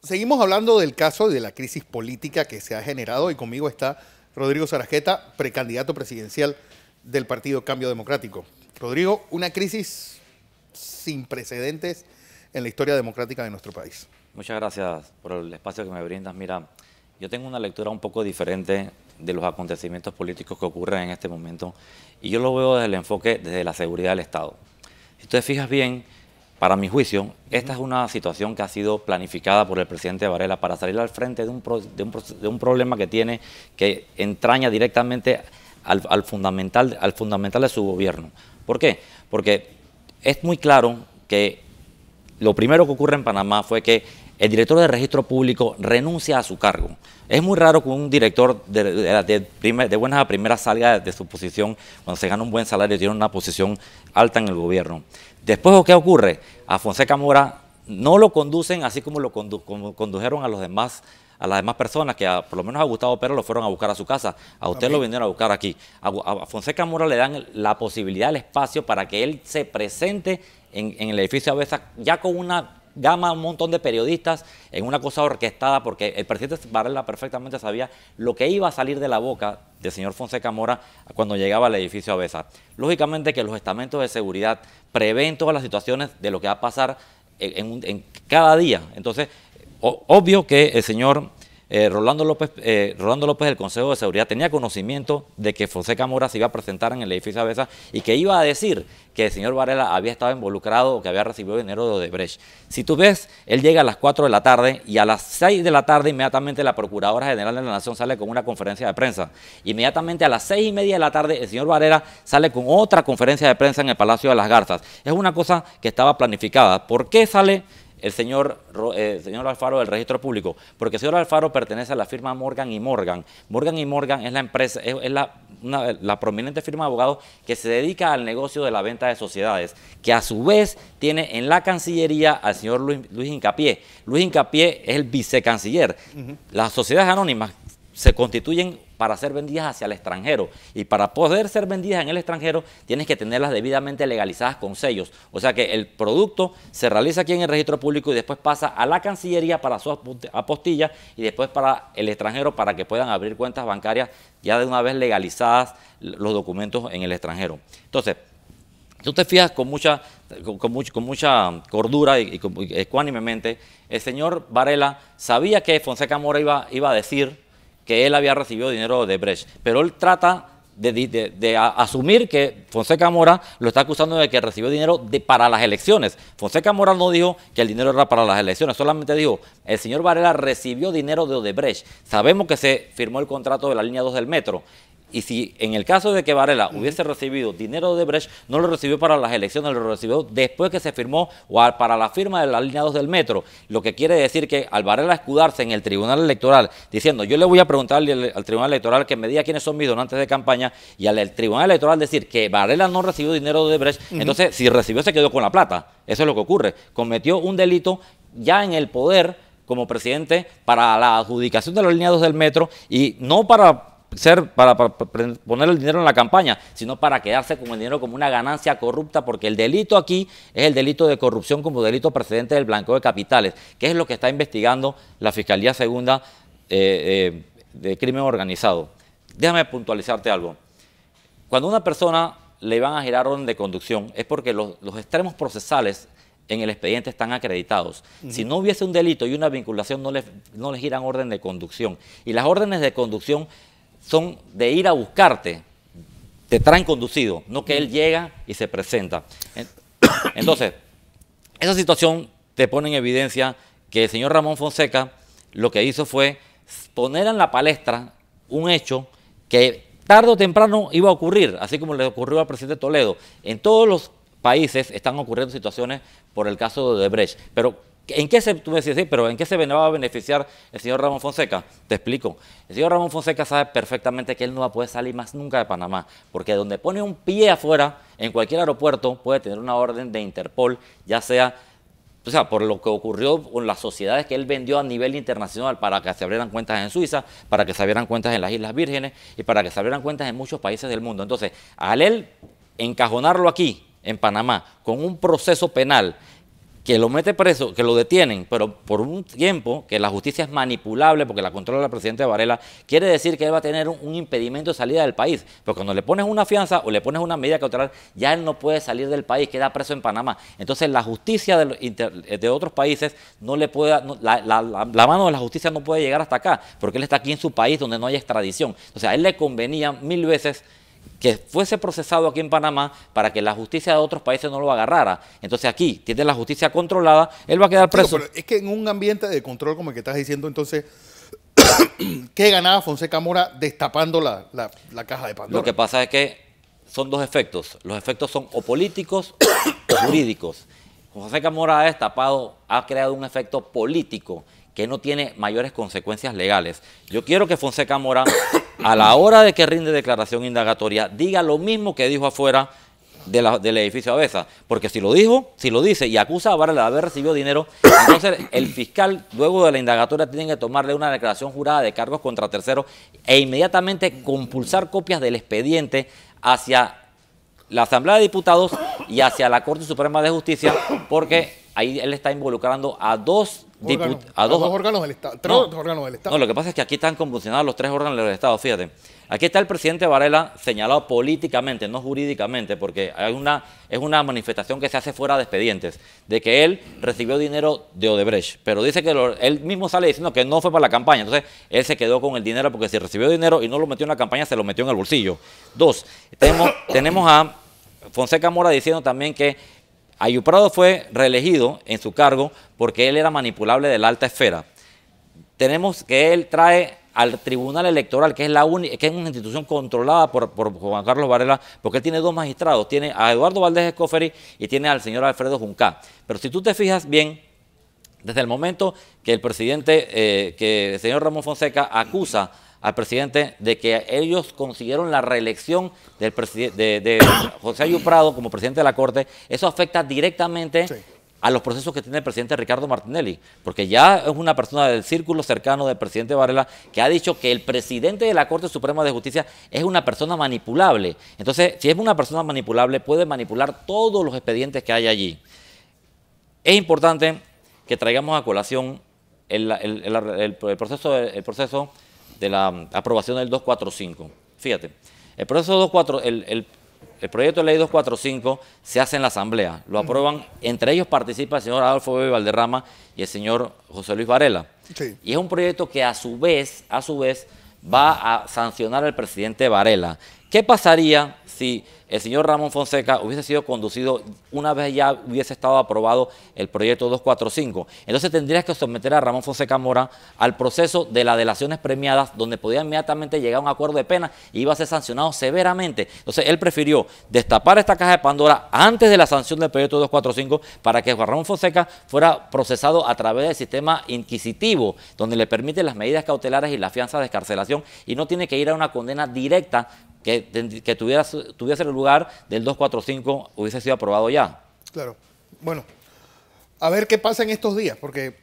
Seguimos hablando del caso y de la crisis política que se ha generado y conmigo está Rodrigo Sarajeta, precandidato presidencial del Partido Cambio Democrático. Rodrigo, una crisis sin precedentes en la historia democrática de nuestro país. Muchas gracias por el espacio que me brindas. Mira, yo tengo una lectura un poco diferente de los acontecimientos políticos que ocurren en este momento y yo lo veo desde el enfoque desde la seguridad del Estado. Si tú te fijas bien, para mi juicio, esta es una situación que ha sido planificada por el presidente Varela para salir al frente de un problema que tiene, que entraña directamente al fundamental de su gobierno. ¿Por qué? Porque es muy claro que lo primero que ocurre en Panamá fue que el director de registro público renuncia a su cargo. Es muy raro que un director de buenas a primeras salga de su posición cuando se gana un buen salario y tiene una posición alta en el gobierno. Después, ¿qué ocurre? A Fonseca Mora no lo conducen así como como condujeron a las demás personas, que por lo menos a Gustavo Pérez lo fueron a buscar a su casa. A usted lo vinieron a buscar aquí. A Fonseca Mora le dan la posibilidad, el espacio para que él se presente en el edificio Avesa ya con una gama, un montón de periodistas, en una cosa orquestada, porque el presidente Varela perfectamente sabía lo que iba a salir de la boca del señor Fonseca Mora cuando llegaba al edificio Avesa. Lógicamente que los estamentos de seguridad prevén todas las situaciones de lo que va a pasar en cada día. Entonces, obvio que el señor Rolando López del Consejo de Seguridad tenía conocimiento de que Fonseca Mora se iba a presentar en el edificio Avesa y que iba a decir que el señor Varela había estado involucrado o que había recibido dinero de Odebrecht. Si tú ves, él llega a las 4 de la tarde y a las 6 de la tarde inmediatamente la Procuradora General de la Nación sale con una conferencia de prensa. Inmediatamente a las 6:30 de la tarde el señor Varela sale con otra conferencia de prensa en el Palacio de las Garzas. Es una cosa que estaba planificada. ¿Por qué sale el señor Alfaro del registro público? Porque el señor Alfaro pertenece a la firma Morgan y Morgan. Morgan y Morgan es la empresa, es la prominente firma de abogados que se dedica al negocio de la venta de sociedades, que a su vez tiene en la Cancillería al señor Luis Hincapié. Luis Hincapié es el vicecanciller. Las sociedades anónimas se constituyen para ser vendidas hacia el extranjero, y para poder ser vendidas en el extranjero tienes que tenerlas debidamente legalizadas con sellos. O sea que el producto se realiza aquí en el registro público y después pasa a la Cancillería para su apostilla y después para el extranjero para que puedan abrir cuentas bancarias ya de una vez legalizadas los documentos en el extranjero. Entonces, tú te fijas con mucha cordura y ecuánimemente, el señor Varela sabía que Fonseca Mora iba a decir que él había recibido dinero de Odebrecht, pero él trata de asumir que Fonseca Mora lo está acusando de que recibió dinero para las elecciones. Fonseca Mora no dijo que el dinero era para las elecciones, solamente dijo, el señor Varela recibió dinero de Odebrecht. Sabemos que se firmó el contrato de la línea 2 del metro. Y si en el caso de que Varela hubiese recibido dinero de Odebrecht, no lo recibió para las elecciones, lo recibió después que se firmó o para la firma de la línea 2 del metro. Lo que quiere decir que al Varela escudarse en el Tribunal Electoral diciendo yo le voy a preguntar al Tribunal Electoral que me diga quiénes son mis donantes de campaña, y al Tribunal Electoral decir que Varela no recibió dinero de Odebrecht, entonces si recibió se quedó con la plata. Eso es lo que ocurre. Cometió un delito ya en el poder como presidente para la adjudicación de la línea 2 del metro y no para poner el dinero en la campaña, sino para quedarse con el dinero como una ganancia corrupta, porque el delito aquí es el delito de corrupción como delito precedente del blanqueo de capitales, que es lo que está investigando la Fiscalía Segunda de Crimen Organizado. Déjame puntualizarte algo. Cuando a una persona le van a girar orden de conducción es porque los extremos procesales en el expediente están acreditados. Si no hubiese un delito y una vinculación, no le giran orden de conducción. Y las órdenes de conducción son de ir a buscarte, te traen conducido, no que él llega y se presenta. Entonces, esa situación te pone en evidencia que el señor Ramón Fonseca lo que hizo fue poner en la palestra un hecho que tarde o temprano iba a ocurrir, así como le ocurrió al presidente Toledo. En todos los países están ocurriendo situaciones por el caso de Odebrecht, pero ¿en qué tú me decís, sí, pero ¿en qué se va a beneficiar el señor Ramón Fonseca? Te explico. El señor Ramón Fonseca sabe perfectamente que él no va a poder salir más nunca de Panamá, porque donde pone un pie afuera, en cualquier aeropuerto, puede tener una orden de Interpol, ya sea, o sea, por lo que ocurrió con las sociedades que él vendió a nivel internacional para que se abrieran cuentas en Suiza, para que se abrieran cuentas en las Islas Vírgenes y para que se abrieran cuentas en muchos países del mundo. Entonces, al él encajonarlo aquí, en Panamá, con un proceso penal que lo mete preso, que lo detienen, pero por un tiempo, que la justicia es manipulable porque la controla el presidente Varela, quiere decir que él va a tener un impedimento de salida del país. Pero cuando le pones una fianza o le pones una medida cautelar, ya él no puede salir del país, queda preso en Panamá. Entonces la justicia de otros países no le puede, la mano de la justicia no puede llegar hasta acá, porque él está aquí en su país donde no hay extradición. O sea, a él le convenía 1000 veces que fuese procesado aquí en Panamá para que la justicia de otros países no lo agarrara. Entonces aquí tiene la justicia controlada, él va a quedar preso. Pero es que en un ambiente de control como el que estás diciendo, entonces, ¿qué ganaba Fonseca Mora destapando la caja de Pandora? Lo que pasa es que son dos efectos. Los efectos son o políticos o jurídicos. Fonseca Mora ha destapado, ha creado un efecto político que no tiene mayores consecuencias legales. Yo quiero que Fonseca Mora, a la hora de que rinde declaración indagatoria, diga lo mismo que dijo afuera del edificio Avesa, porque si lo dice y acusa a Varela de haber recibido dinero, entonces el fiscal, luego de la indagatoria, tiene que tomarle una declaración jurada de cargos contra terceros e inmediatamente compulsar copias del expediente hacia la Asamblea de Diputados y hacia la Corte Suprema de Justicia, porque ahí él está involucrando a dos órganos del Estado. Tres órganos del Estado. No, lo que pasa es que aquí están convulsionados los tres órganos del Estado, fíjate. Aquí está el presidente Varela señalado políticamente, no jurídicamente, porque es una manifestación que se hace fuera de expedientes, de que él recibió dinero de Odebrecht, pero dice que él mismo sale diciendo que no fue para la campaña, entonces él se quedó con el dinero porque si recibió dinero y no lo metió en la campaña, se lo metió en el bolsillo. Dos, tenemos a Fonseca Mora diciendo también que Ayub Prado fue reelegido en su cargo porque él era manipulable de la alta esfera. Tenemos que él trae al Tribunal Electoral, que es una institución controlada por Juan Carlos Varela, porque él tiene dos magistrados, tiene a Eduardo Valdés Escoferi y tiene al señor Alfredo Juncá. Pero si tú te fijas bien, desde el momento que el señor Ramón Fonseca acusa al presidente de que ellos consiguieron la reelección de José Ayub Prado como presidente de la Corte, eso afecta directamente a los procesos que tiene el presidente Ricardo Martinelli, porque ya es una persona del círculo cercano del presidente Varela que ha dicho que el presidente de la Corte Suprema de Justicia es una persona manipulable. Entonces, si es una persona manipulable, puede manipular todos los expedientes que hay allí. Es importante que traigamos a colación el proceso de la aprobación del 245. Fíjate, el proyecto de ley 245 se hace en la Asamblea, lo aprueban, entre ellos participa el señor Adolfo Bebe Valderrama y el señor José Luis Varela. Sí. Y es un proyecto que a su vez va a sancionar al presidente Varela. ¿Qué pasaría si el señor Ramón Fonseca hubiese sido conducido una vez ya hubiese estado aprobado el proyecto 245? Entonces tendrías que someter a Ramón Fonseca Mora al proceso de las delaciones premiadas, donde podía inmediatamente llegar a un acuerdo de pena y iba a ser sancionado severamente. Entonces él prefirió destapar esta caja de Pandora antes de la sanción del proyecto 245 para que Ramón Fonseca fuera procesado a través del sistema inquisitivo, donde le permite las medidas cautelares y la fianza de excarcelación y no tiene que ir a una condena directa que tuviese el lugar del 245 hubiese sido aprobado ya. Claro. Bueno, a ver qué pasa en estos días, porque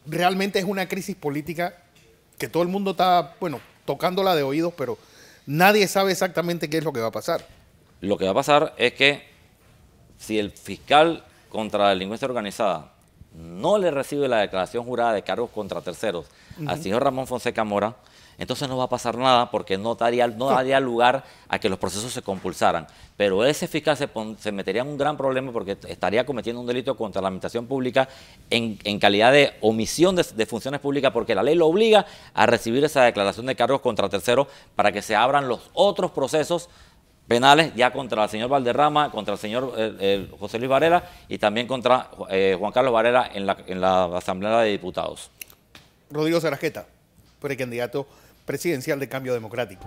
realmente es una crisis política que todo el mundo está, bueno, tocándola de oídos, pero nadie sabe exactamente qué es lo que va a pasar. Lo que va a pasar es que si el fiscal contra la delincuencia organizada no le recibe la declaración jurada de cargos contra terceros al señor Ramón Fonseca Mora, entonces no va a pasar nada porque no daría lugar a que los procesos se compulsaran. Pero ese fiscal se metería en un gran problema porque estaría cometiendo un delito contra la administración pública en calidad de omisión de funciones públicas, porque la ley lo obliga a recibir esa declaración de cargos contra terceros para que se abran los otros procesos penales ya contra el señor Valderrama, contra el señor José Luis Varela y también contra Juan Carlos Varela en la Asamblea de Diputados. Rodrigo Sarajeta, precandidato presidencial de Cambio Democrático.